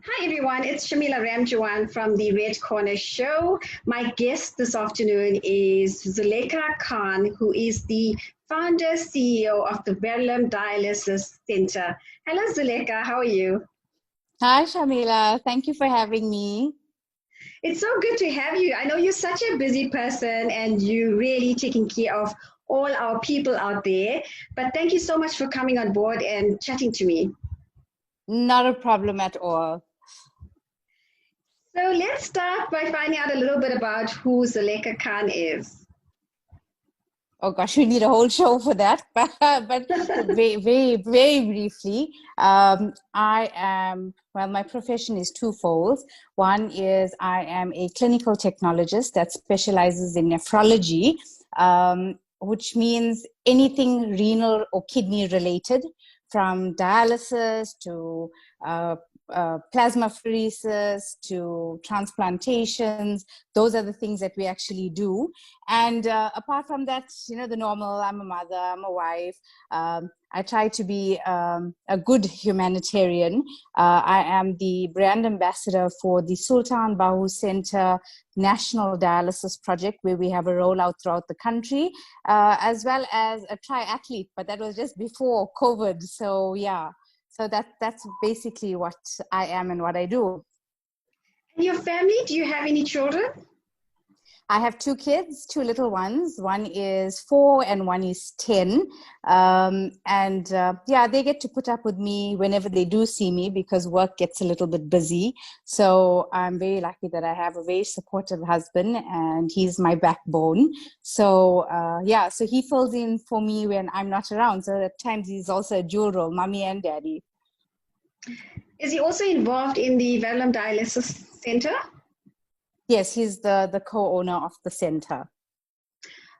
Hi everyone, it's Shamila Ramjawan from the Red Corner Show. My guest this afternoon is Zulaka Khan, who is the founder CEO of the Verulam Dialysis Center. Hello Zulaka, how are you? Hi, Shamila. Thank you for having me. It's so good to have you. I know you're such a busy person and you're really taking care of all our people out there. But thank you so much for coming on board and chatting to me. Not a problem at all. So let's start by finding out a little bit about who Zulaka Khan is. Oh gosh, we need a whole show for that. But very briefly, my profession is twofold. One is I am a clinical technologist that specializes in nephrology, which means anything renal or kidney related, from dialysis to plasmapheresis to transplantations. Those are the things that we actually do. And apart from that, the normal, I'm a mother, I'm a wife. I try to be a good humanitarian. I am the brand ambassador for the Sultan Bahu Center National Dialysis Project, where we have a rollout throughout the country, as well as a triathlete, but that was just before COVID. So yeah, so that's basically what I am and what I do. And your family, do you have any children? I have two kids, two little ones. One is 4 and one is 10. They get to put up with me whenever they do see me because work gets a little bit busy. So I'm very lucky that I have a very supportive husband and he's my backbone. So so he fills in for me when I'm not around. So at times he's also a dual role, mommy and daddy. Is he also involved in the Verulam Dialysis Center? Yes, he's the co-owner of the center.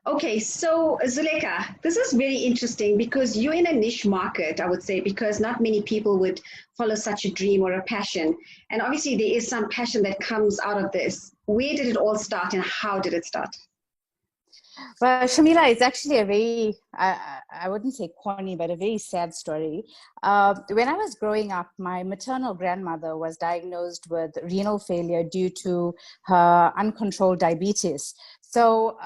Okay, so Zulaka, this is very interesting because you're in a niche market, I would say, because not many people would follow such a dream or a passion. And obviously there is some passion that comes out of this. Where did it all start and how did it start? Well, Shamila, it's actually a very, I wouldn't say corny, but a very sad story. When I was growing up, my maternal grandmother was diagnosed with renal failure due to her uncontrolled diabetes. So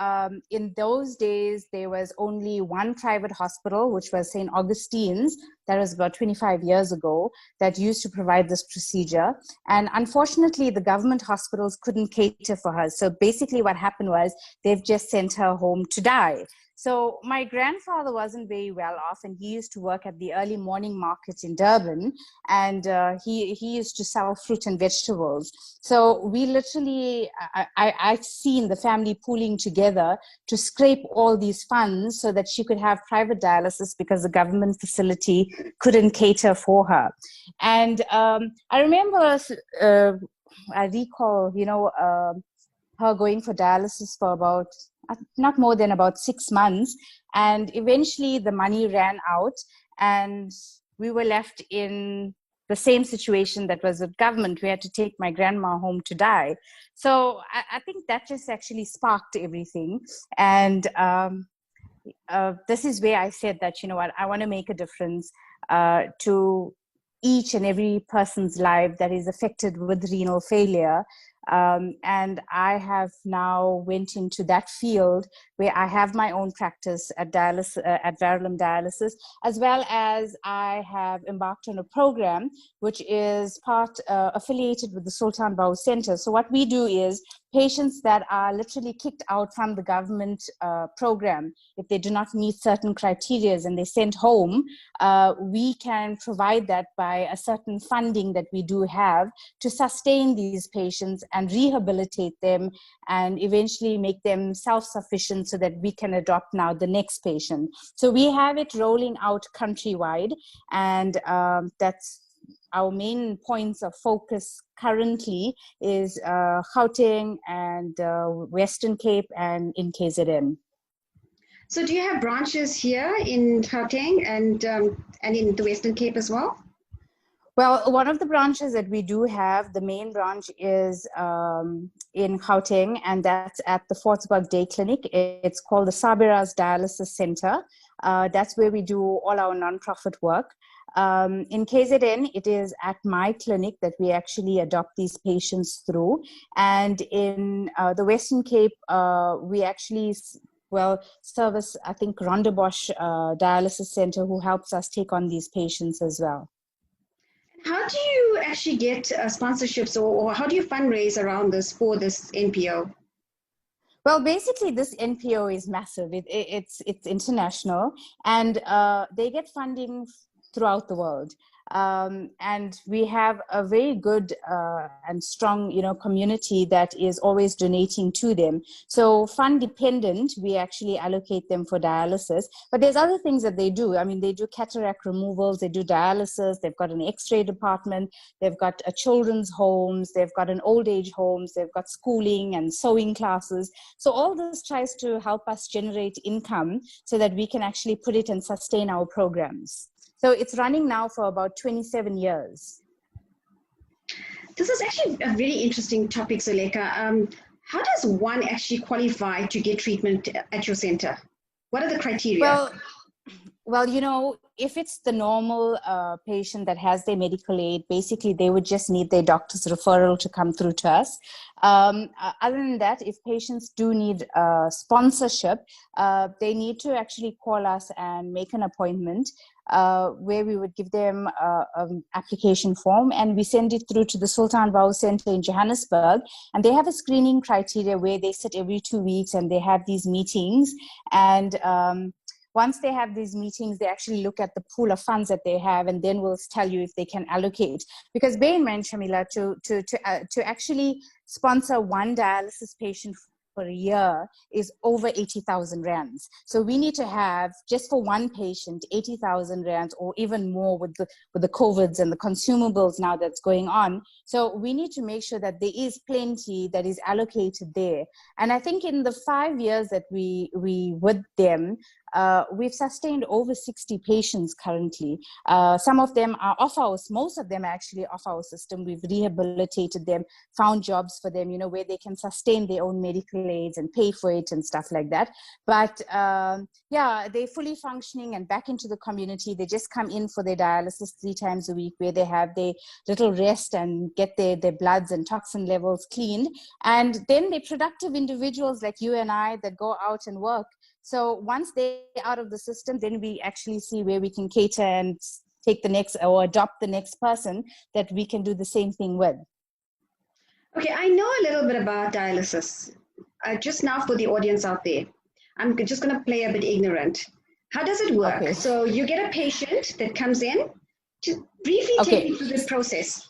in those days, there was only one private hospital, which was St. Augustine's. That was about 25 years ago, that used to provide this procedure. And unfortunately, the government hospitals couldn't cater for her. So basically what happened was they've just sent her home to die. So my grandfather wasn't very well off, and he used to work at the early morning market in Durban, and he used to sell fruit and vegetables. So we literally, I've seen the family pooling together to scrape all these funds so that she could have private dialysis because the government facility couldn't cater for her. And I remember, I recall, her going for dialysis for about not more than about 6 months, and eventually the money ran out and we were left in the same situation that was with government. We had to take my grandma home to die. So I think that just actually sparked everything. And this is where I said that, I want to make a difference to each and every person's life that is affected with renal failure. And I have now went into that field where I have my own practice at Verulam Dialysis, as well as I have embarked on a program which is affiliated with the Sultan Bahu Center. So what we do is patients that are literally kicked out from the government program, if they do not meet certain criteria and they're sent home, we can provide that by a certain funding that we do have to sustain these patients and rehabilitate them and eventually make them self-sufficient so that we can adopt now the next patient. So we have it rolling out countrywide, and that's our main points of focus currently is Gauteng and Western Cape and in KZN. So do you have branches here in Gauteng and in the Western Cape as well? Well, one of the branches that we do have, the main branch is in Gauteng, and that's at the Fortsburg Day Clinic. It's called the Sabira's Dialysis Center. That's where we do all our nonprofit work. In KZN, it is at my clinic that we actually adopt these patients through. And in the Western Cape, we actually service, I think, Rondebosch Dialysis Center, who helps us take on these patients as well. How do you actually get sponsorships, or how do you fundraise around this for this NPO? Well, basically, this NPO is massive. It's international, and they get funding throughout the world. And we have a very good and strong, community that is always donating to them. So fund dependent, we actually allocate them for dialysis. But there's other things that they do. I mean, they do cataract removals, they do dialysis, they've got an X-ray department, they've got a children's homes, they've got an old age homes, they've got schooling and sewing classes. So all this tries to help us generate income so that we can actually put it and sustain our programs. So it's running now for about 27 years. This is actually a very interesting topic, Zulaka. How does one actually qualify to get treatment at your center? What are the criteria? Well, if it's the normal patient that has their medical aid, basically they would just need their doctor's referral to come through to us. Other than that, if patients do need sponsorship, they need to actually call us and make an appointment where we would give them an application form, and we send it through to the Sultan Bau Center in Johannesburg. And they have a screening criteria where they sit every 2 weeks and they have these meetings. And once they have these meetings, they actually look at the pool of funds that they have, and then we'll tell you if they can allocate. Because bear in mind, Shamila, to actually sponsor one dialysis patient for a year is over 80,000 rands. So we need to have, just for one patient, 80,000 rands, or even more with the COVIDs and the consumables now that's going on. So we need to make sure that there is plenty that is allocated there. And I think in the 5 years that we with them, we've sustained over 60 patients currently. Some of them are most of them are actually off our system. We've rehabilitated them, found jobs for them, where they can sustain their own medical aids and pay for it and stuff like that. But they're fully functioning and back into the community. They just come in for their dialysis 3 times a week, where they have their little rest and get their bloods and toxin levels cleaned. And then they're productive individuals like you and I that go out and work. So once they're out of the system, then we actually see where we can cater and take the next, or adopt the next person that we can do the same thing with. Okay, I know a little bit about dialysis. Just now for the audience out there, I'm just going to play a bit ignorant. How does it work? Okay. So you get a patient that comes in. Just briefly take me through this process.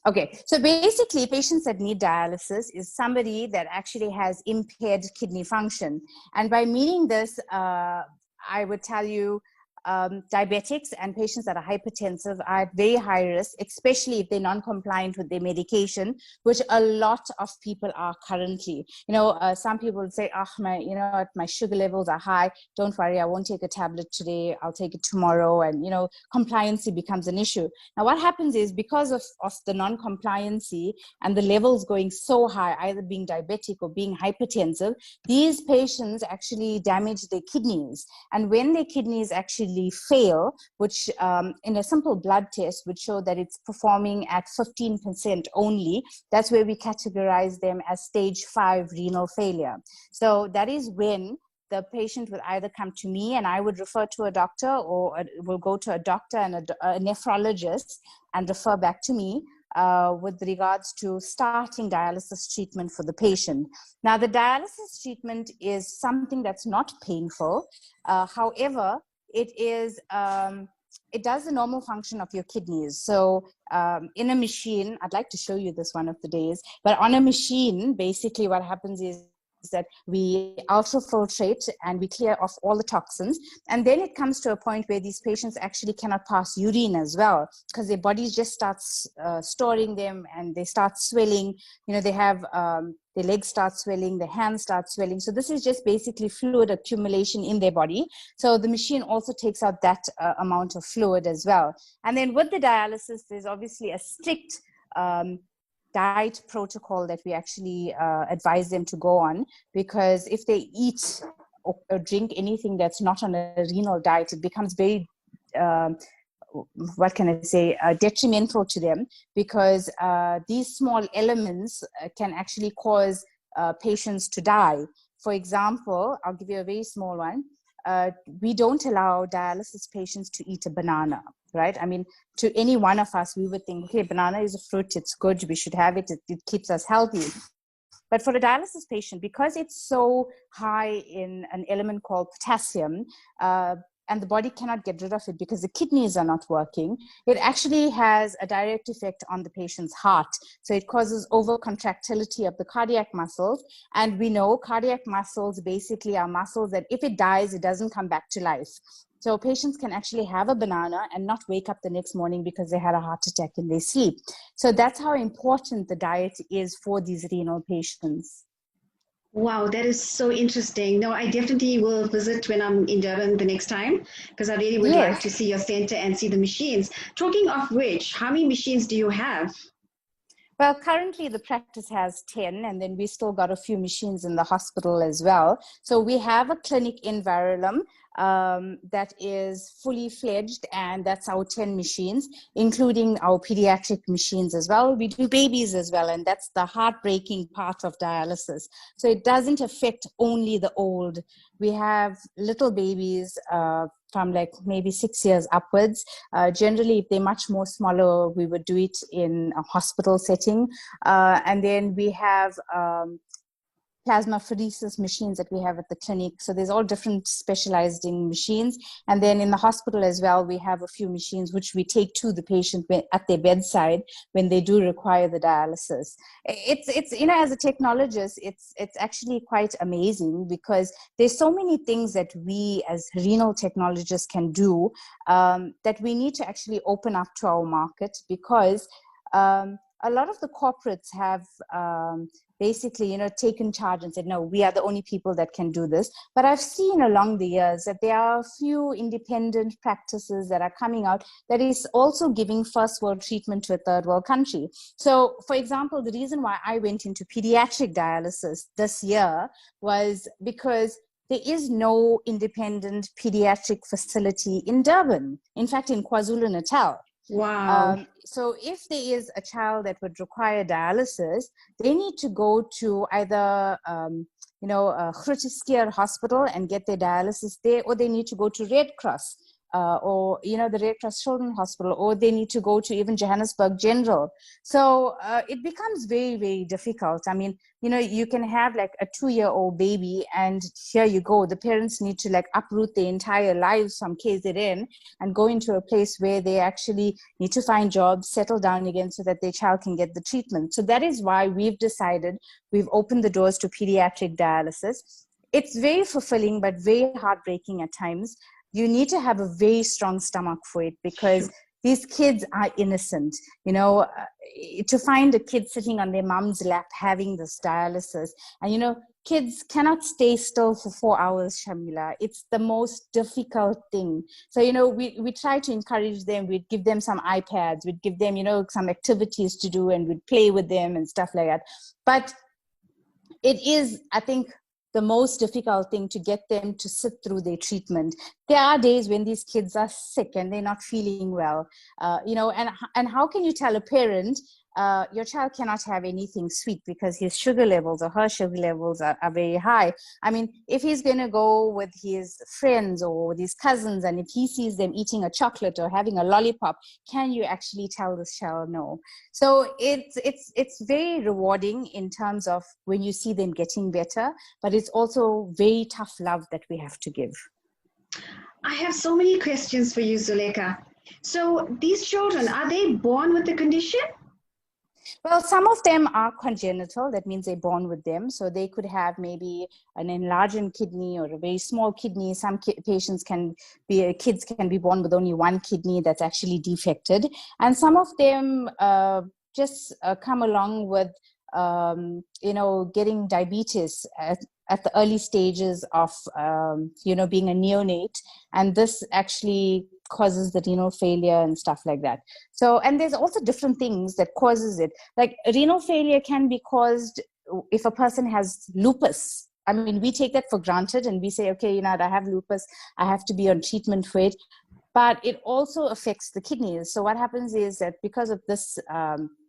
Okay, so basically patients that need dialysis is somebody that actually has impaired kidney function. And by meaning this, I would tell you diabetics and patients that are hypertensive are at very high risk, especially if they're non-compliant with their medication, which a lot of people are currently. Some people would say, my sugar levels are high. Don't worry, I won't take a tablet today. I'll take it tomorrow. And, compliancy becomes an issue. Now, what happens is because of the non-compliancy and the levels going so high, either being diabetic or being hypertensive, these patients actually damage their kidneys. And when their kidneys actually fail, which in a simple blood test would show that it's performing at 15% only, that's where we categorize them as stage 5 renal failure. So that is when the patient will either come to me and I would refer to a doctor, or will go to a doctor and a nephrologist and refer back to me with regards to starting dialysis treatment for the patient. Now, the dialysis treatment is something that's not painful. However, it does the normal function of your kidneys. So in a machine, I'd like to show you this one of the days, but on a machine, basically what happens is that we ultrafiltrate and we clear off all the toxins. And then it comes to a point where these patients actually cannot pass urine as well, because their bodies just starts storing them and they start swelling. They have their legs start swelling, their hands start swelling. So this is just basically fluid accumulation in their body. So the machine also takes out that amount of fluid as well. And then with the dialysis, there's obviously a strict diet protocol that we actually advise them to go on, because if they eat or drink anything that's not on a renal diet, it becomes very what can I say, detrimental to them, because these small elements can actually cause patients to die. For example, I'll give you a very small one. We don't allow dialysis patients to eat a banana, right? I mean, to any one of us, we would think, okay, banana is a fruit, it's good, we should have it, it keeps us healthy. But for a dialysis patient, because it's so high in an element called potassium, and the body cannot get rid of it because the kidneys are not working, it actually has a direct effect on the patient's heart. So it causes overcontractility of the cardiac muscles. And we know cardiac muscles basically are muscles that if it dies, it doesn't come back to life. So patients can actually have a banana and not wake up the next morning because they had a heart attack in their sleep. So that's how important the diet is for these renal patients. Wow, that is so interesting. No, I definitely will visit when I'm in Durban the next time, because I really would like to see your center and see the machines. Talking of which, how many machines do you have? Well, currently the practice has 10, and then we still got a few machines in the hospital as well. So we have a clinic in Verulam that is fully fledged, and that's our 10 machines, including our pediatric machines as well. We do babies as well, and that's the heartbreaking part of dialysis. So it doesn't affect only the old. We have little babies from like maybe 6 years upwards. Generally, if they're much more smaller, we would do it in a hospital setting. And then we have plasmapheresis machines that we have at the clinic. So there's all different specialized in machines. And then in the hospital as well, we have a few machines which we take to the patient at their bedside when they do require the dialysis. It's you know, as a technologist, it's actually quite amazing, because there's so many things that we as renal technologists can do that we need to actually open up to our market, because a lot of the corporates have basically, you know, taken charge and said, no, we are the only people that can do this. But I've seen along the years that there are a few independent practices that are coming out that is also giving first world treatment to a third world country. So, for example, the reason why I went into pediatric dialysis this year was because there is no independent pediatric facility in Durban, in fact, in KwaZulu-Natal. Wow. So if there is a child that would require dialysis, they need to go to either, you know, a Groote Schuur hospital and get their dialysis there, or they need to go to Red Cross, or, you know, the Red Cross Children's Hospital, or they need to go to even Johannesburg General. So it becomes very, very difficult. I mean, you know, you can have like a 2-year-old baby, and here you go. The parents need to like uproot their entire lives from KZN and go into a place where they actually need to find jobs, settle down again so that their child can get the treatment. So that is why we've decided, we've opened the doors to pediatric dialysis. It's very fulfilling, but very heartbreaking at times. You need to have a very strong stomach for it, because these kids are innocent. You know, to find a kid sitting on their mom's lap having this dialysis, and, you know, kids cannot stay still for 4 hours, Shamila. It's the most difficult thing. So, you know, we try to encourage them. We'd give them some iPads. We'd give them, you know, some activities to do, and we'd play with them and stuff like that. But it is, I think, the most difficult thing to get them to sit through their treatment. There are days when these kids are sick and they're not feeling well, you know, and how can you tell a parent, your child cannot have anything sweet because his sugar levels or her sugar levels are very high? I mean, if he's going to go with his friends or with his cousins, and if he sees them eating a chocolate or having a lollipop, can you actually tell this child no? So it's very rewarding in terms of when you see them getting better, but it's also very tough love that we have to give. I have so many questions for you, Zulaka. So these children, are they born with the condition? Well, some of them are congenital. That means they're born with them. So they could have maybe an enlarged kidney or a very small kidney. Some kids can be born with only one kidney that's actually defected. And some of them just come along with, you know, getting diabetes at the early stages of, you know, being a neonate. And this actually causes the renal failure and stuff like that. So, and there's also different things that causes it. Like renal failure can be caused if a person has lupus. I mean, we take that for granted and we say, okay, you know, I have lupus, I have to be on treatment for it. but it also affects the kidneys. So what happens is that because of this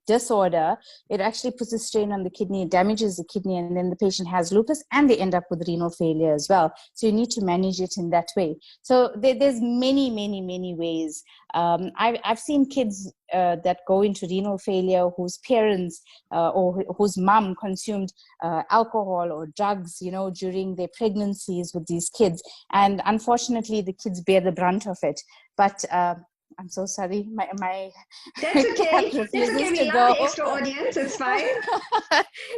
disorder, it actually puts a strain on the kidney, it damages the kidney, and then the patient has lupus and they end up with renal failure as well. So you need to manage it in that way. So there's many ways. I've seen kids that go into renal failure whose parents or whose mom consumed alcohol or drugs, during their pregnancies with these kids. And unfortunately, the kids bear the brunt of it. But I'm so sorry. My That's okay. cat That's refuses okay. We to love go. the extra audience. It's fine.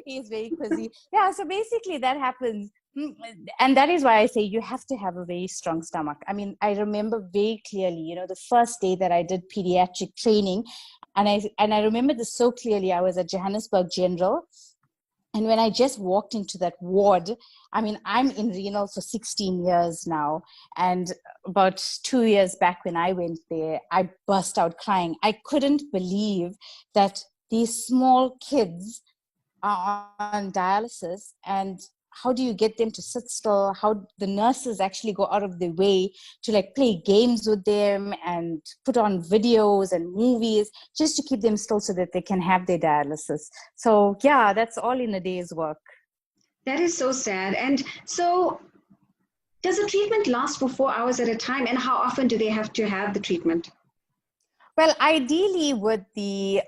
He's very quizzy. Yeah. So basically, that happens, and that is why I say you have to have a very strong stomach. I mean, I remember very clearly. The first day that I did pediatric training, and I remember this so clearly. I was at Johannesburg General. And when I just walked into that ward, I mean, I'm in renal for 16 years now. And about 2 years back when I went there, I burst out crying. I couldn't believe that these small kids are on dialysis, and how do you get them to sit still? How the nurses actually go out of their way to play games with them and put on videos and movies just to keep them still so that they can have their dialysis. So yeah, that's all in a day's work. That is so sad. And so does the treatment last for 4 hours at a time? And how often do they have to have the treatment? Well, ideally with the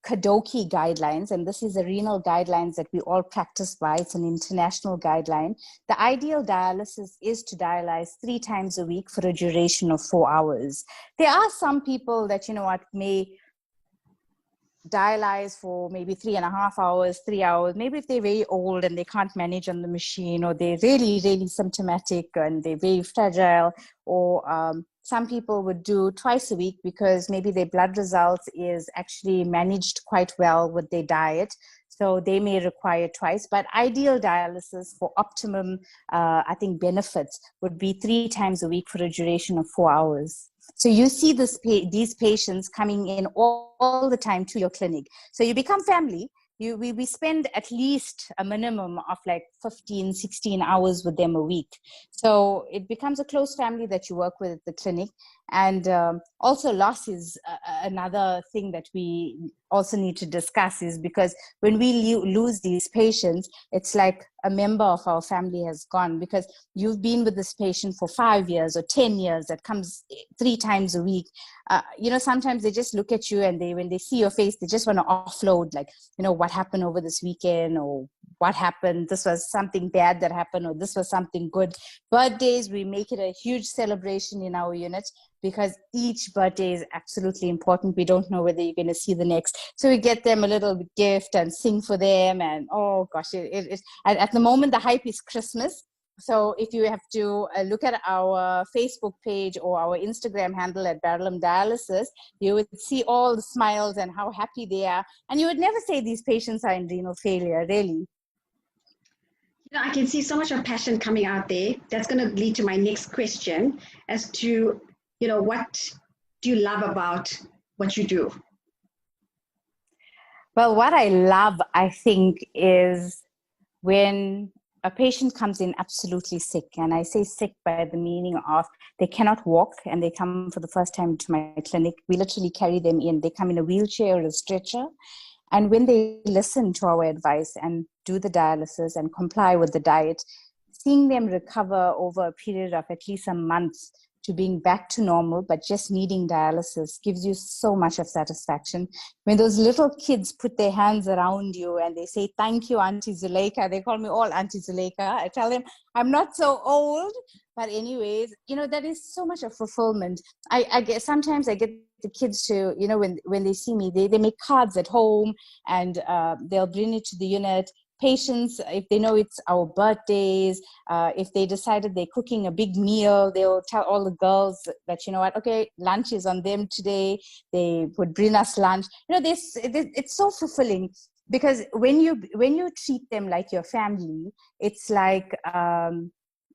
Kadoki guidelines, and this is the renal guidelines that we all practice by, it's an international guideline. The ideal dialysis is to dialyze 3 times a week for a duration of 4 hours. There are some people that, may dialyze for maybe 3.5 hours, 3 hours. Maybe if they're very old and they can't manage on the machine, or they're really symptomatic and they're very fragile, or some people would do twice a week because maybe their blood results is actually managed quite well with their diet. So they may require twice, but ideal dialysis for optimum, I think, benefits would be 3 times a week for a duration of 4 hours. So you see these patients coming in all the time to your clinic. So you become family. We spend at least a minimum of 15, 16 hours with them a week. So it becomes a close family that you work with at the clinic. And also loss is another thing that we also need to discuss, is because when we lose these patients, it's like a member of our family has gone, because you've been with this patient for 5 years or 10 years that comes 3 times a week. Sometimes they just look at you and when they see your face, they just want to offload, what happened over this weekend, or what happened, this was something bad that happened, or this was something good. Birthdays, we make it a huge celebration in our unit because each birthday is absolutely important. We don't know whether you're going to see the next. So we get them a little gift and sing for them. And oh gosh, at the moment, the hype is Christmas. So if you have to look at our Facebook page or our Instagram handle at Verulam Dialysis, you would see all the smiles and how happy they are. And you would never say these patients are in renal failure, really. I can see so much of passion coming out there. That's going to lead to my next question as to, what do you love about what you do? Well, what I love, I think, is when a patient comes in absolutely sick, and I say sick by the meaning of they cannot walk and they come for the first time to my clinic. We literally carry them in. They come in a wheelchair or a stretcher. And when they listen to our advice and do the dialysis and comply with the diet, seeing them recover over a period of at least a month to being back to normal, but just needing dialysis, gives you so much of satisfaction. When those little kids put their hands around you and they say, "Thank you, Auntie Zulaka." They call me all Auntie Zulaka. I tell them I'm not so old, but anyways, that is so much of fulfillment. I get, sometimes I get the kids to, when they see me, they make cards at home, and they'll bring it to the unit. Patients, if they know it's our birthdays, if they decided they're cooking a big meal, they'll tell all the girls that, okay, lunch is on them today. They would bring us lunch. It's so fulfilling, because when you treat them like your family, it's like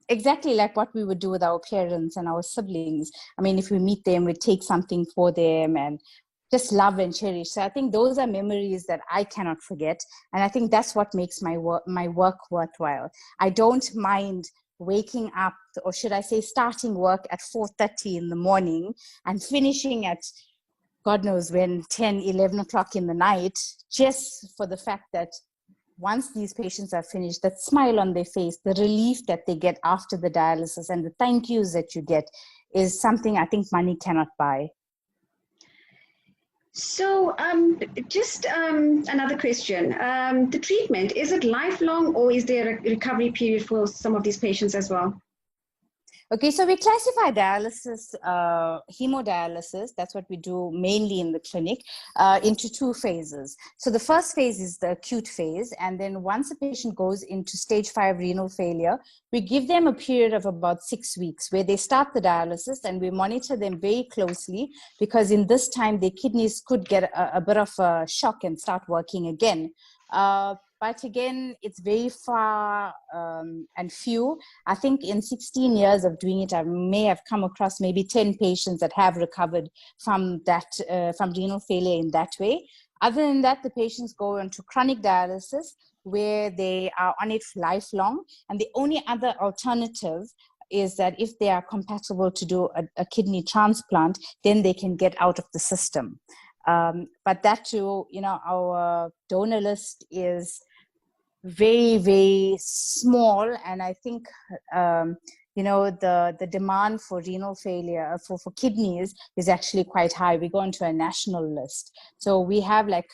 exactly like what we would do with our parents and our siblings. I mean, if we meet them, we take something for them and just love and cherish. So I think those are memories that I cannot forget. And I think that's what makes my work worthwhile. I don't mind waking up, or should I say starting work at 4:30 in the morning and finishing at God knows when, 10, 11 o'clock in the night, just for the fact that once these patients are finished, that smile on their face, the relief that they get after the dialysis and the thank yous that you get is something I think money cannot buy. So just another question. The treatment, is it lifelong or is there a recovery period for some of these patients as well? Okay, so we classify dialysis, hemodialysis, that's what we do mainly in the clinic, into two phases. So the first phase is the acute phase, and then once a patient goes into stage 5 renal failure, we give them a period of about 6 weeks where they start the dialysis, and we monitor them very closely, because in this time their kidneys could get a bit of a shock and start working again. But again, it's very far and few. I think in 16 years of doing it, I may have come across maybe 10 patients that have recovered from that, from renal failure in that way. Other than that, the patients go into chronic dialysis where they are on it lifelong. And the only other alternative is that if they are compatible to do a kidney transplant, then they can get out of the system. But that too, you know, our donor list is very, very small. And I think, you know, the demand for renal failure, for kidneys is actually quite high. We go into a national list. So we have like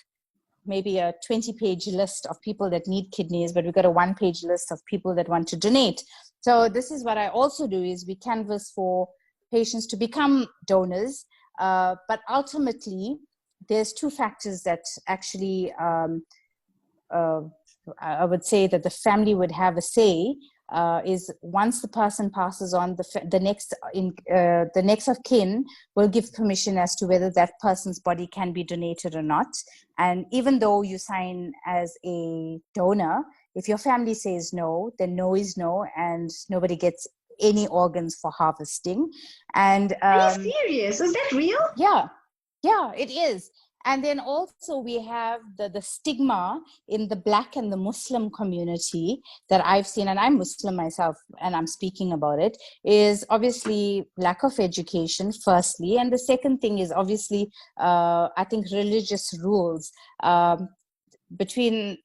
maybe a 20-page list of people that need kidneys, but we've got a 1-page list of people that want to donate. So this is what I also do, is we canvass for patients to become donors. But ultimately, there's two factors that actually I would say that the family would have a say, is once the person passes on, the next of kin will give permission as to whether that person's body can be donated or not. And even though you sign as a donor, if your family says no, then no is no, and nobody gets any organs for harvesting. And are you serious? Is that real? Yeah, it is. And then also we have the stigma in the Black and the Muslim community that I've seen, and I'm Muslim myself and I'm speaking about it, is obviously lack of education, firstly. And the second thing is obviously, I think, religious rules between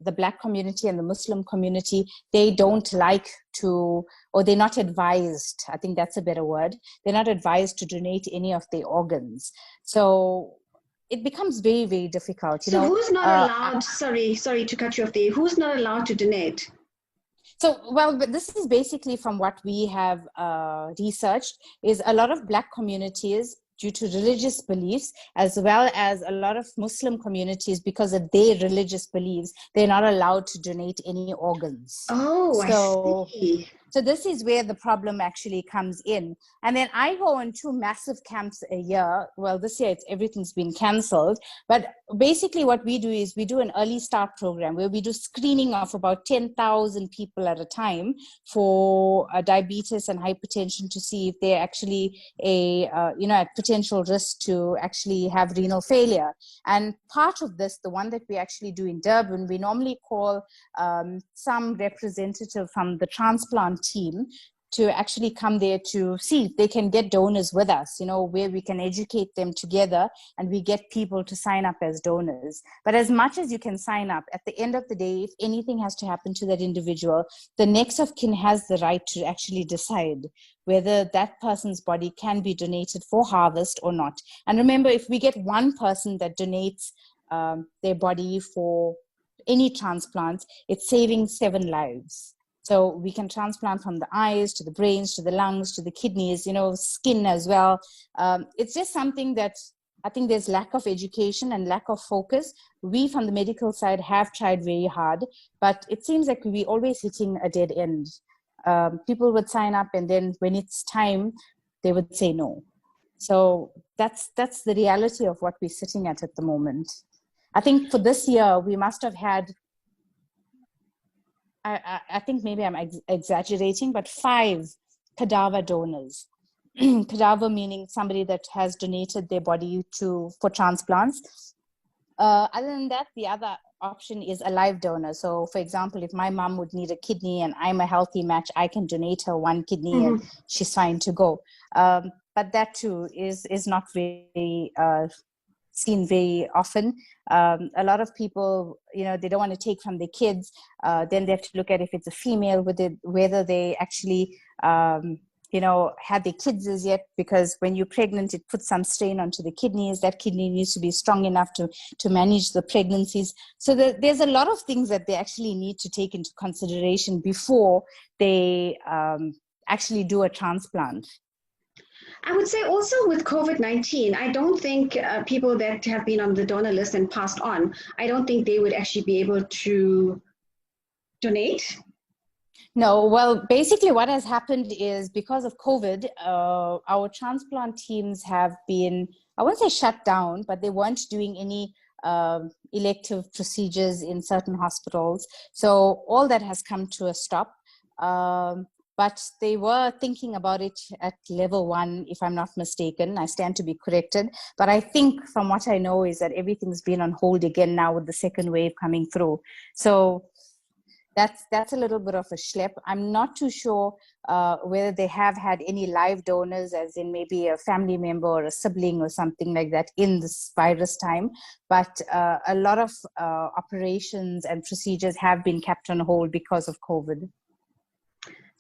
the Black community and the Muslim community. They don't like to, or they're not advised, I think that's a better word, they're not advised to donate any of their organs. So it becomes very, very difficult. So who's not allowed, sorry to cut you off there, who's not allowed to donate? So, well, but this is basically from what we have researched, is a lot of Black communities, due to religious beliefs, as well as a lot of Muslim communities, because of their religious beliefs, they're not allowed to donate any organs. Oh, I see. So this is where the problem actually comes in. And then I go on 2 massive camps a year. Well, this year everything's been cancelled. But basically what we do is we do an early start program where we do screening of about 10,000 people at a time for diabetes and hypertension, to see if they're actually at potential risk to actually have renal failure. And part of this, the one that we actually do in Durban, we normally call some representative from the transplant team to actually come there to see if they can get donors with us, where we can educate them together and we get people to sign up as donors. But as much as you can sign up, at the end of the day, if anything has to happen to that individual, the next of kin has the right to actually decide whether that person's body can be donated for harvest or not. And remember, if we get one person that donates their body for any transplant, it's saving 7 lives. So we can transplant from the eyes to the brains to the lungs to the kidneys, skin as well. It's just something that I think there's lack of education and lack of focus. We from the medical side have tried very hard, but it seems like we're always hitting a dead end. People would sign up, and then when it's time, they would say no. So that's the reality of what we're sitting at the moment. I think for this year, we must have had, I think maybe I'm exaggerating, but 5 cadaver donors. Cadaver meaning somebody that has donated their body for transplants. Other than that, the other option is a live donor. So, for example, if my mom would need a kidney and I'm a healthy match, I can donate her one kidney and she's fine to go. But that too is not very seen very often. A lot of people, they don't want to take from the kids. Then they have to look at if it's a female, whether they actually had their kids as yet, because when you're pregnant, it puts some strain onto the kidneys. That kidney needs to be strong enough to manage the pregnancies. So there's a lot of things that they actually need to take into consideration before they actually do a transplant. I would say also with COVID-19, I don't think people that have been on the donor list and passed on, I don't think they would actually be able to donate. No, well, basically what has happened is because of COVID, our transplant teams have been, I won't say shut down, but they weren't doing any elective procedures in certain hospitals. So all that has come to a stop. But they were thinking about it at level 1, if I'm not mistaken. I stand to be corrected. But I think from what I know is that everything's been on hold again now with the second wave coming through. So that's a little bit of a schlep. I'm not too sure whether they have had any live donors, as in maybe a family member or a sibling or something like that in this virus time. But a lot of operations and procedures have been kept on hold because of COVID.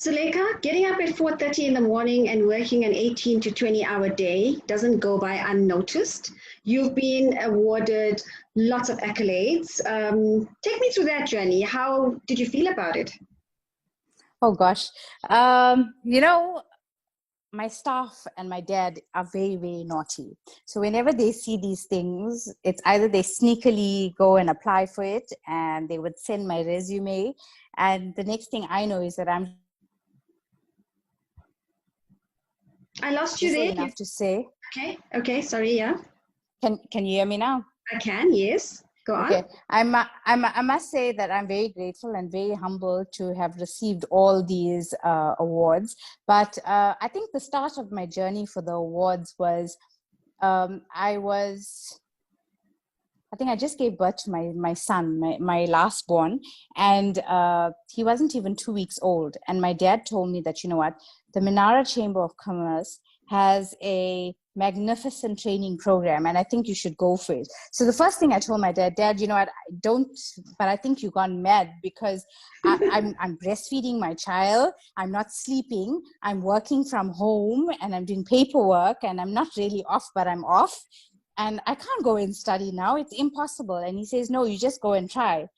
Zulaka, getting up at 4:30 in the morning and working an 18 to 20-hour day doesn't go by unnoticed. You've been awarded lots of accolades. Take me through that journey. How did you feel about it? Oh, gosh. My staff and my dad are very, very naughty. So whenever they see these things, it's either they sneakily go and apply for it and they would send my resume. And the next thing I know is that I lost you there. Enough to say. Okay, sorry, yeah. Can you hear me now? I can, yes. Go on. Okay, I must say that I'm very grateful and very humbled to have received all these awards. But I think the start of my journey for the awards was, I think I just gave birth to my son, my last born, and he wasn't even 2 weeks old. And my dad told me that, you know what, the Menara Chamber of Commerce has a magnificent training program, and I think you should go for it. So the first thing I told my dad, you know what, but I think you've gone mad, because I'm breastfeeding my child, I'm not sleeping, I'm working from home, and I'm doing paperwork, and I'm not really off, but I'm off. And I can't go and study now. It's impossible. And he says, no, you just go and try.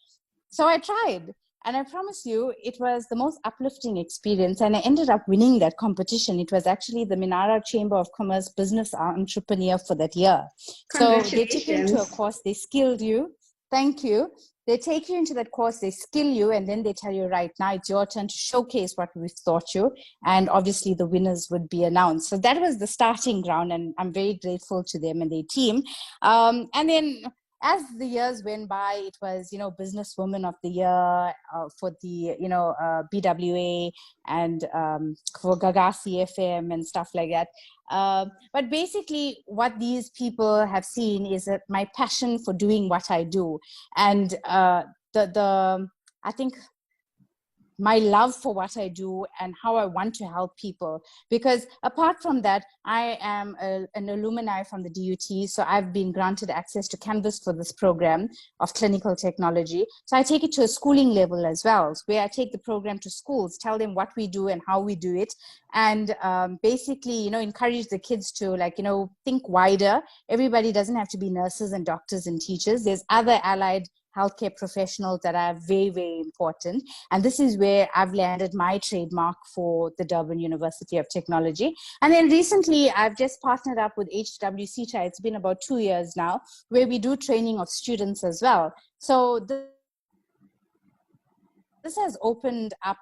So I tried. And I promise you, it was the most uplifting experience. And I ended up winning that competition. It was actually the Menara Chamber of Commerce Business Entrepreneur for that year. So they took you into a course, they skilled you. Thank you. They take you into that course, they skill you, and then they tell you, right, now it's your turn to showcase what we've taught you. And obviously the winners would be announced. So that was the starting ground, and I'm very grateful to them and their team. And then as the years went by, it was, Businesswoman of the Year for the, BWA, and for Gagasi FM and stuff like that. But basically what these people have seen is that my passion for doing what I do, and I think my love for what I do and how I want to help people. Because apart from that, I am an alumni from the DUT, so I've been granted access to Canvas for this program of clinical technology. So I take it to a schooling level as well, where I take the program to schools, tell them what we do and how we do it, and basically, encourage the kids to think wider. Everybody doesn't have to be nurses and doctors and teachers. There's other allied healthcare professionals that are very, very important. And this is where I've landed my trademark for the Durban University of Technology. And then recently, I've just partnered up with HWC. It's been about 2 years now, where we do training of students as well. So this has opened up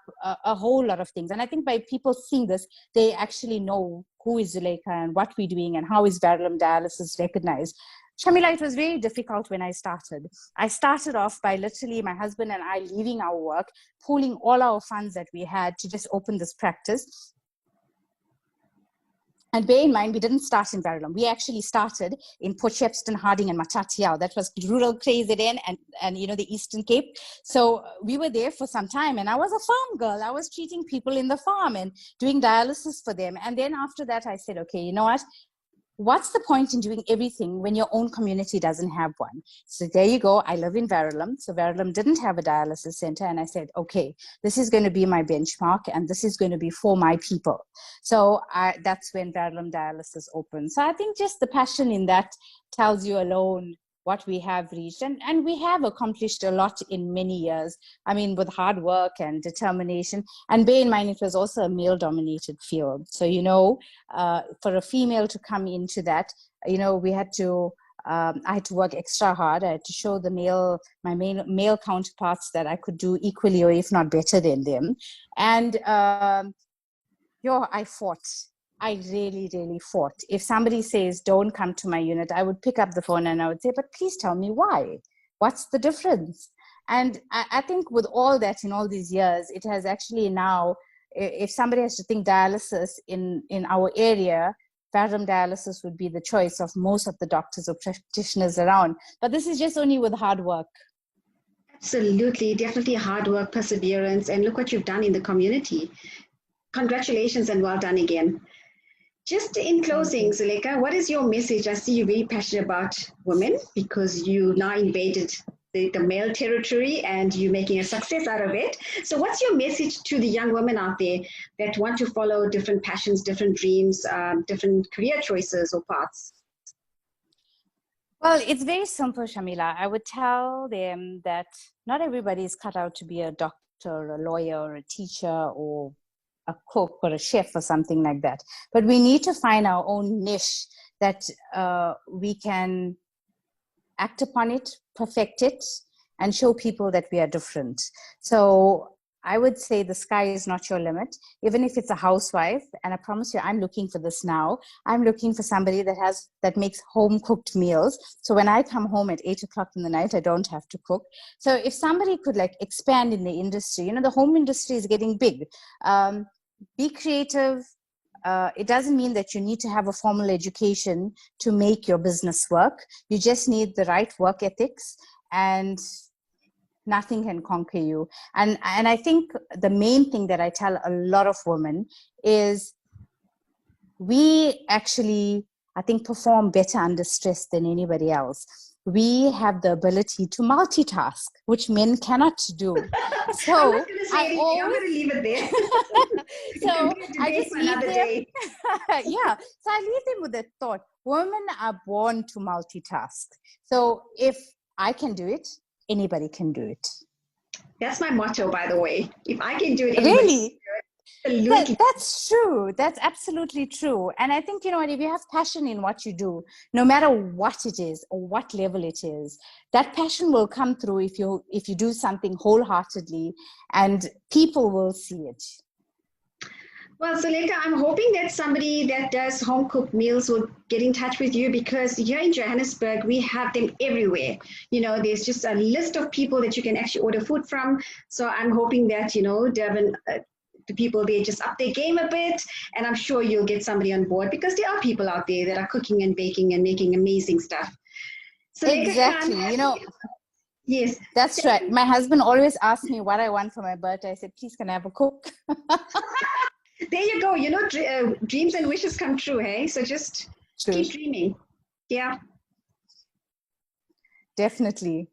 a whole lot of things. And I think by people seeing this, they actually know who is Zulaka and what we're doing and how is Verulam Dialysis recognized. Shamila, it was very difficult when I started. I started off by literally my husband and I leaving our work, pooling all our funds that we had to just open this practice. And bear in mind, we didn't start in Verulam. We actually started in Port Shepstone, Harding, and Matatiao. That was rural KZN and the Eastern Cape. So we were there for some time, and I was a farm girl. I was treating people in the farm and doing dialysis for them. And then after that, I said, okay, you know what? What's the point in doing everything when your own community doesn't have one? So there you go. I live in Verulam. So Verulam didn't have a dialysis center. And I said, okay, this is going to be my benchmark and this is going to be for my people. So that's when Verulam Dialysis opened. So I think just the passion in that tells you alone what we have reached. And we have accomplished a lot in many years. I mean, with hard work and determination. And bear in mind, it was also a male-dominated field. So, for a female to come into that, we had to, I had to work extra hard. I had to show my male counterparts that I could do equally or if not better than them. And, I fought. I really, really fought. If somebody says, don't come to my unit, I would pick up the phone and I would say, but please tell me why. What's the difference? And I think with all that in all these years, it has actually now, if somebody has to think dialysis in our area, Verulam Dialysis would be the choice of most of the doctors or practitioners around. But this is just only with hard work. Absolutely, definitely hard work, perseverance, and look what you've done in the community. Congratulations and well done again. Just in closing, Zulaka, what is your message? I see you're very passionate about women because you now invaded the male territory and you're making a success out of it. So what's your message to the young women out there that want to follow different passions, different dreams, different career choices or paths? Well, it's very simple, Shamila. I would tell them that not everybody is cut out to be a doctor, or a lawyer, or a teacher, or a cook or a chef or something like that. But we need to find our own niche that we can act upon it, perfect it, and show people that we are different. So I would say the sky is not your limit, even if it's a housewife. And I promise you, I'm looking for this now. I'm looking for somebody that makes home cooked meals. So when I come home at 8 o'clock in the night, I don't have to cook. So if somebody could expand in the industry, the home industry is getting big. Be creative. It doesn't mean that you need to have a formal education to make your business work. You just need the right work ethics, and nothing can conquer you. And I think the main thing that I tell a lot of women is we actually, I think, perform better under stress than anybody else. We have the ability to multitask, which men cannot do. So I'm not going to say anything. I'm going to leave it there. So I just leave them. Yeah. So I leave them with that thought. Women are born to multitask. So if I can do it, anybody can do it. That's my motto, by the way. If I can do it, anybody really? can do it. Absolutely. That's true. That's absolutely true. And I think, if you have passion in what you do, no matter what it is or what level it is, that passion will come through if you do something wholeheartedly, and people will see it. Well, Zulaka, I'm hoping that somebody that does home-cooked meals will get in touch with you, because here in Johannesburg, we have them everywhere. There's just a list of people that you can actually order food from. So I'm hoping that, Durban, the people there just up their game a bit, and I'm sure you'll get somebody on board, because there are people out there that are cooking and baking and making amazing stuff. So exactly. Yes. That's right. My husband always asks me what I want for my birthday. I said, please, can I have a cook? There you go. Dreams and wishes come true, hey? So just keep dreaming. Yeah. Definitely.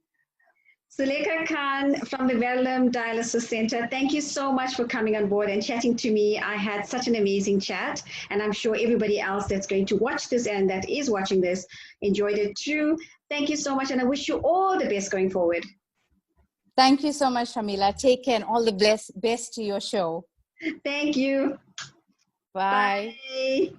Zulaka Khan from the Verulam Dialysis Center, thank you so much for coming on board and chatting to me. I had such an amazing chat, and I'm sure everybody else that's going to watch this and that is watching this enjoyed it too. Thank you so much, and I wish you all the best going forward. Thank you so much, Shamila. Take care and all the best to your show. Thank you. Bye. Bye.